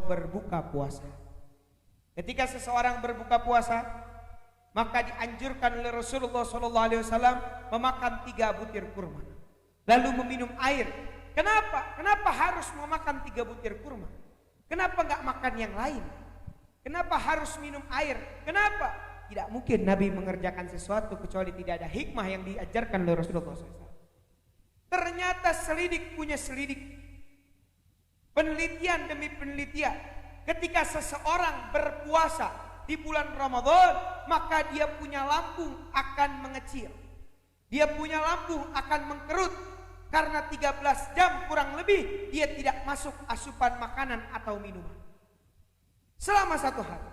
berbuka puasa. Ketika seseorang berbuka puasa, maka dianjurkan oleh Rasulullah SAW memakan 3 butir kurma, lalu meminum air. Kenapa? Kenapa harus memakan 3 butir kurma? Kenapa nggak makan yang lain? Kenapa harus minum air? Kenapa? Tidak mungkin Nabi mengerjakan sesuatu kecuali tidak ada hikmah yang diajarkan oleh Rasulullah SAW. Ternyata selidik punya selidik, penelitian demi penelitian. Ketika seseorang berpuasa di bulan Ramadan, maka dia punya lambung akan mengecil, dia punya lambung akan mengkerut, karena 13 jam kurang lebih dia tidak masuk asupan makanan atau minuman selama 1 hari.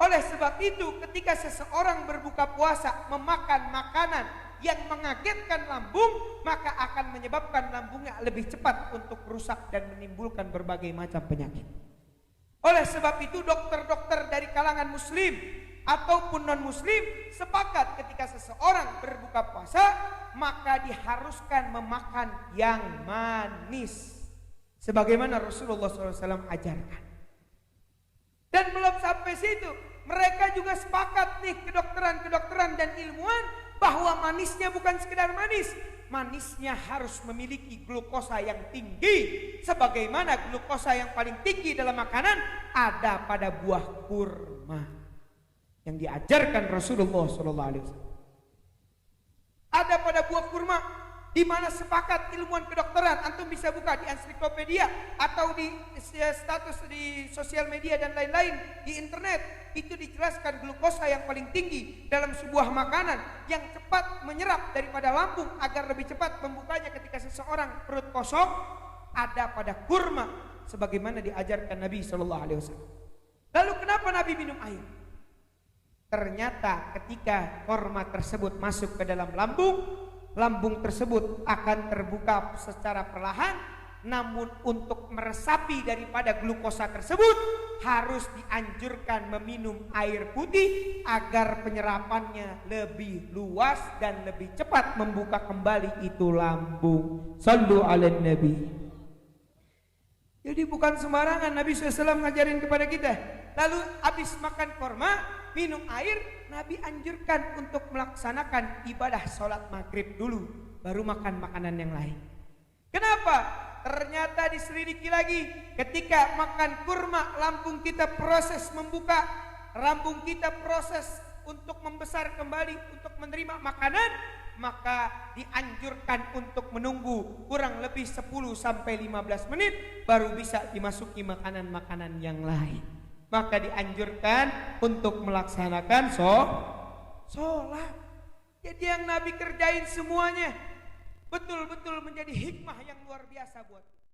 Oleh sebab itu, ketika seseorang berbuka puasa memakan makanan yang mengagetkan lambung, maka akan menyebabkan lambungnya lebih cepat untuk rusak dan menimbulkan berbagai macam penyakit. Oleh sebab itu, dokter-dokter dari kalangan muslim ataupun non-muslim sepakat ketika seseorang berbuka puasa, maka diharuskan memakan yang manis, sebagaimana Rasulullah SAW ajarkan. Dan belum sampai situ, mereka juga sepakat nih, kedokteran dan ilmuwan, bahwa manisnya bukan sekedar manis. Manisnya harus memiliki glukosa yang tinggi, sebagaimana glukosa yang paling tinggi dalam makanan ada pada buah kurma yang diajarkan Rasulullah SAW. Ada pada buah kurma, di mana sepakat ilmuwan kedokteran, antum bisa buka di ensiklopedia atau di status di sosial media dan lain-lain di internet, itu dijelaskan glukosa yang paling tinggi dalam sebuah makanan yang cepat menyerap daripada lambung agar lebih cepat membukanya ketika seseorang perut kosong ada pada kurma, sebagaimana diajarkan Nabi SAW. Lalu kenapa Nabi minum air? Ternyata ketika kurma tersebut masuk ke dalam lambung tersebut akan terbuka secara perlahan, namun untuk meresapi daripada glukosa tersebut harus dianjurkan meminum air putih agar penyerapannya lebih luas dan lebih cepat membuka kembali itu lambung. Shallu ala nabi. Jadi bukan sembarangan Nabi SAW ngajarin kepada kita. Lalu habis makan korma, minum air, Nabi anjurkan untuk melaksanakan ibadah sholat maghrib dulu, baru makan makanan yang lain. Kenapa? Ternyata diselidiki lagi, ketika makan kurma, lambung kita proses membuka, lambung kita proses untuk membesar kembali, untuk menerima makanan, maka dianjurkan untuk menunggu kurang lebih 10-15 menit baru bisa dimasuki makanan-makanan yang lain. Maka dianjurkan untuk melaksanakan sholat. Jadi yang Nabi kerjain semuanya betul-betul menjadi hikmah yang luar biasa buat kita.